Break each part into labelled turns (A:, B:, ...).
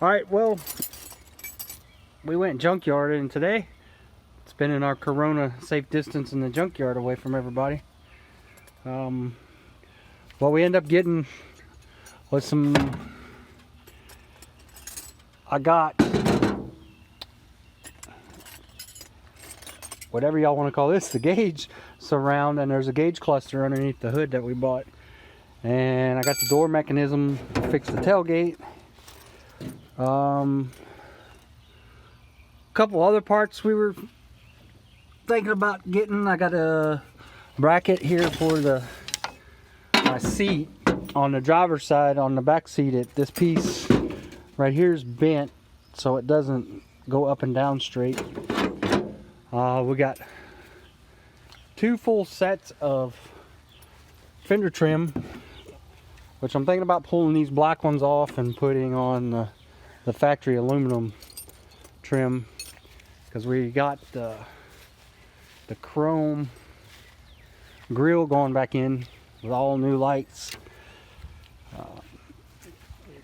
A: Alright, well, we went junkyard and today it's been in our Corona safe distance in the junkyard away from everybody. What we end up getting was I got whatever y'all want to call this, the gauge surround, and there's a gauge cluster underneath the hood that we bought. And I got the door mechanism to fix the tailgate. Couple other parts we were thinking about getting. I got a bracket here for my seat on the driver's side. On the back seat, this piece right here is bent so it doesn't go up and down straight. We got 2 full sets of fender trim, which I'm thinking about pulling these black ones off and putting on the factory aluminum trim, because we got the chrome grill going back in with all new lights.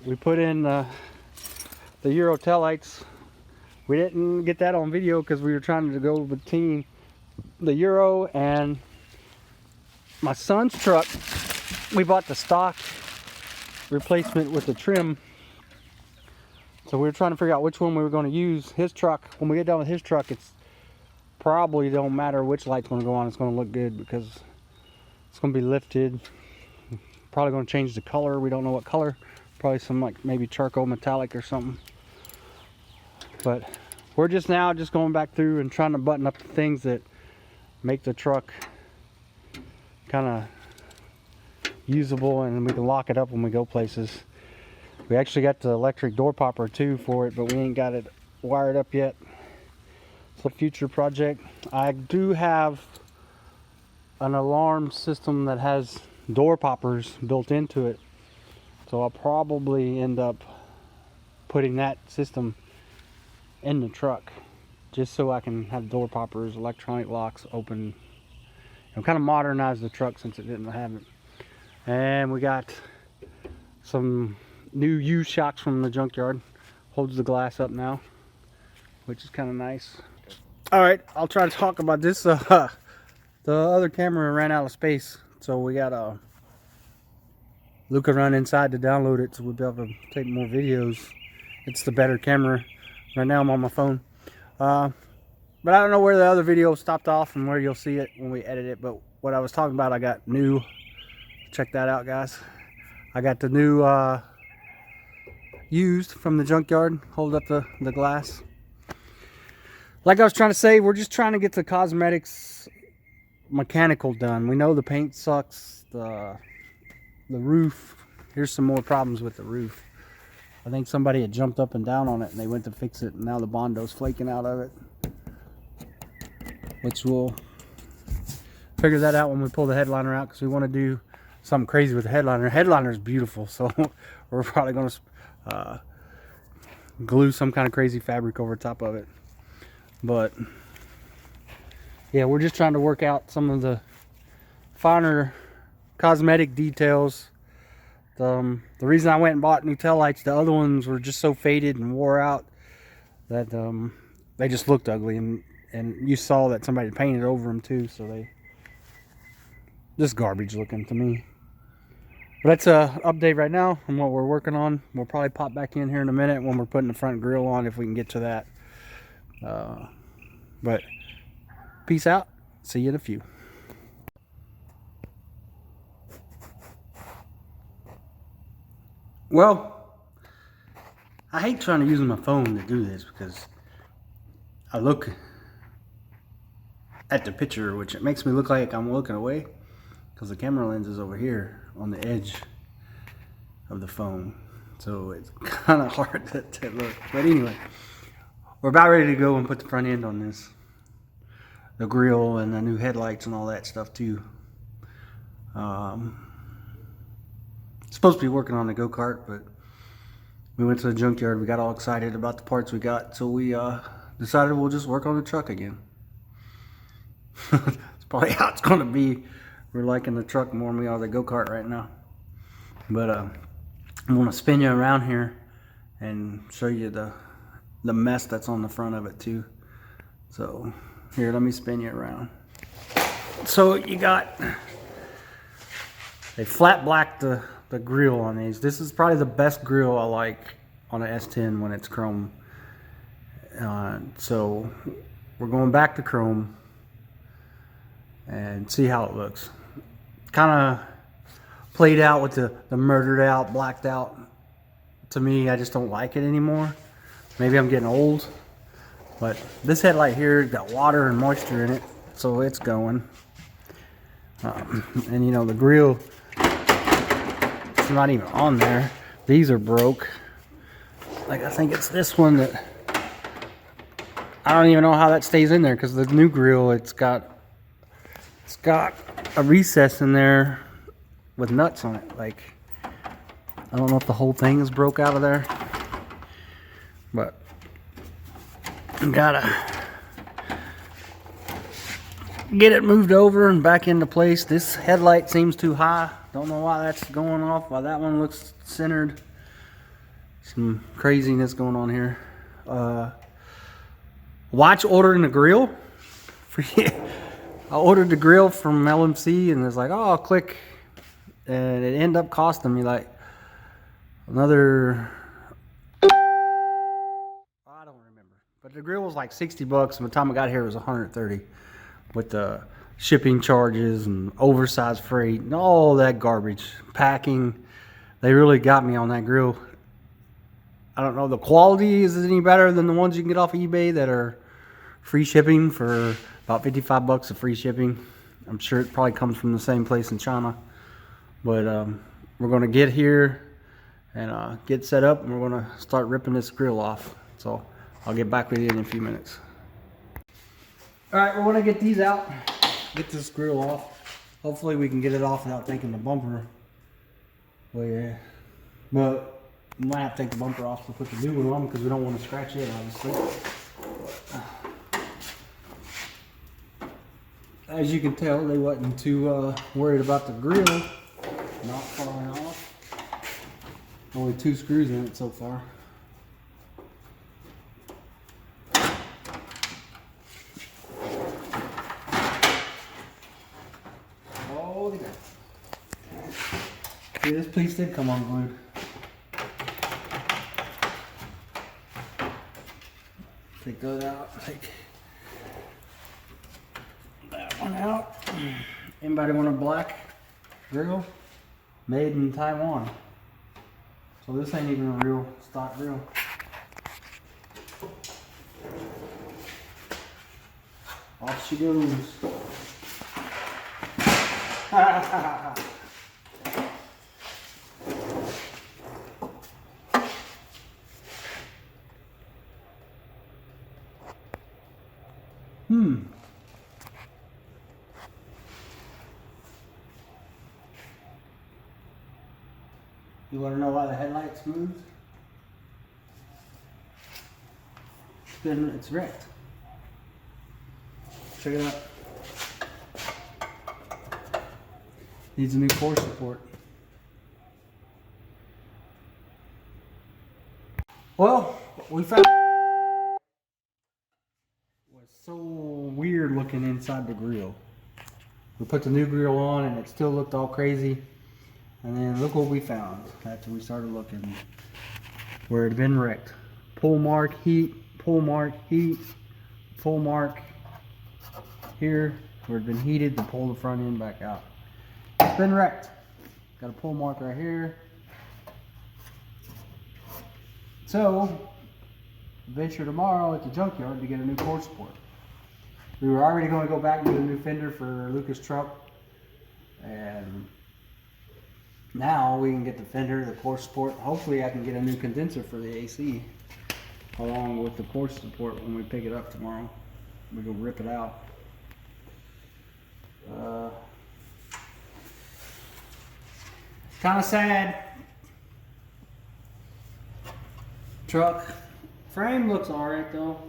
A: We put in the Euro tail lights. We didn't get that on video because we were trying to go between the Euro and my son's truck. We bought the stock replacement with the trim, so we were trying to figure out which one we were going to use. His truck, when we get done with his truck, it's probably don't matter which light's going to go on, it's going to look good because it's going to be lifted. Probably going to change the color. We don't know what color. Probably some like maybe charcoal metallic or something. But we're just going back through and trying to button up the things that make the truck kind of usable, and we can lock it up when we go places. We actually got the electric door popper too for it, but we ain't got it wired up yet. It's a future project. I do have an alarm system that has door poppers built into it, so I'll probably end up putting that system in the truck just so I can have door poppers, electronic locks open, and kind of modernize the truck since it didn't have it. And we got some new U-shocks from the junkyard. Holds the glass up now, which is kind of nice. All right, I'll try to talk about this. The other camera ran out of space, so we got Luca run inside to download it so we'll be able to take more videos. It's the better camera. Right now I'm on my phone. But I don't know where the other video stopped off and where you'll see it when we edit it. But what I was talking about, I got new, check that out guys. I got the new used from the junkyard. Hold up the glass. Like I was trying to say, we're just trying to get the cosmetics mechanical done. We know the paint sucks, the roof. Here's some more problems with the roof. I think somebody had jumped up and down on it and they went to fix it, and now the Bondo's flaking out of it, which we'll figure that out when we pull the headliner out, because we want to do something crazy with the headliner. The headliner is beautiful, so we're probably going to glue some kind of crazy fabric over top of it. But yeah, we're just trying to work out some of the finer cosmetic details. The reason I went and bought new taillights, the other ones were just so faded and wore out that they just looked ugly, and you saw that somebody painted over them too, so they just garbage looking to me. But that's a update right now on what we're working on. We'll probably pop back in here in a minute when we're putting the front grill on, if we can get to that. But peace out. See you in a few. Well, I hate trying to use my phone to do this because I look at the picture, which it makes me look like I'm looking away because the camera lens is over here on the edge of the phone. So it's kind of hard to look. But anyway, we're about ready to go and put the front end on this. The grill and the new headlights and all that stuff too. Supposed to be working on the go-kart, but we went to the junkyard. We got all excited about the parts we got, so we decided we'll just work on the truck again. It's probably how it's going to be. We're liking the truck more than we are the go-kart right now. But I'm gonna spin you around here and show you the mess that's on the front of it too. So here, let me spin you around. So you got, they flat blacked the grill on these. This is probably the best grill I like on an S10 when it's chrome. So we're going back to chrome and see how it looks. Kind of played out with the murdered out, blacked out. To me, I just don't like it anymore. Maybe I'm getting old, but this headlight here got water and moisture in it, so it's going. And you know, the grill, it's not even on there. These are broke. Like, I think it's this one that, I don't even know how that stays in there, because the new grill, it's got a recess in there with nuts on it. Like, I don't know if the whole thing is broke out of there, but gotta get it moved over and back into place. This headlight seems too high. Don't know why that's going off, why that one looks centered. Some craziness going on here. Watch ordering the grill. I ordered the grill from LMC and it's like, oh, I'll click. And it ended up costing me like another, I don't remember. But the grill was like 60 bucks. And by the time I got here, it was 130 with the shipping charges and oversized freight and all that garbage. Packing. They really got me on that grill. I don't know, the quality is any better than the ones you can get off of eBay that are free shipping for about 55 bucks of free shipping. I'm sure it probably comes from the same place in China. But we're going to get here and get set up, and we're going to start ripping this grill off. So I'll get back with you in a few minutes. Alright, we're going to get these out, get this grill off. Hopefully we can get it off without taking the bumper. Well, yeah. But we might have to take the bumper off to put the new one on because we don't want to scratch it, obviously. As you can tell, they wasn't too worried about the grill not falling off. Only 2 screws in it so far. Oh, look at that. See, this piece did come unglued. Take those out, take that one out. Anybody want a black grill? Made in Taiwan. So this ain't even a real stock grill. Off she goes. You want to know why the headlight's moved? It's wrecked. Check it out. Needs a new core support. Well, we found it was so weird looking inside the grill. We put the new grill on and it still looked all crazy. And then look what we found after we started looking. Where it had been wrecked. Pull mark, heat, pull mark, heat, pull mark here where it had been heated to pull the front end back out. It's been wrecked. Got a pull mark right here. So, venture tomorrow at the junkyard to get a new core support. We were already going to go back and get a new fender for Lucas' truck. And now we can get the fender, the core support. Hopefully I can get a new condenser for the AC along with the core support when we pick it up tomorrow. We go rip it out. Kind of sad. Truck frame looks alright though,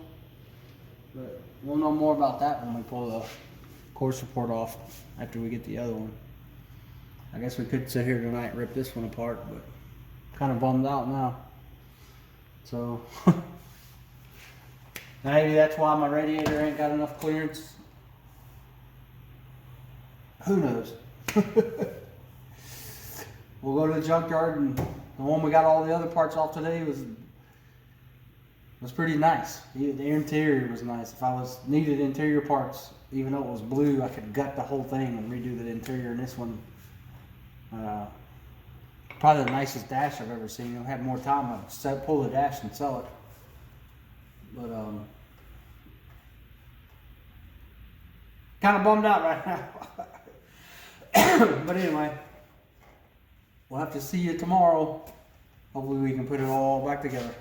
A: but we'll know more about that when we pull the core support off after we get the other one. I guess we could sit here tonight and rip this one apart, but kind of bummed out now. So maybe that's why my radiator ain't got enough clearance. Who knows? We'll go to the junkyard, and the one we got all the other parts off today was pretty nice. The interior was nice. If I needed interior parts, even though it was blue, I could gut the whole thing and redo the interior. And this one, probably the nicest dash I've ever seen. If I had more time, I'd pull the dash and sell it. But kind of bummed out right now. But anyway, we'll have to see you tomorrow. Hopefully we can put it all back together.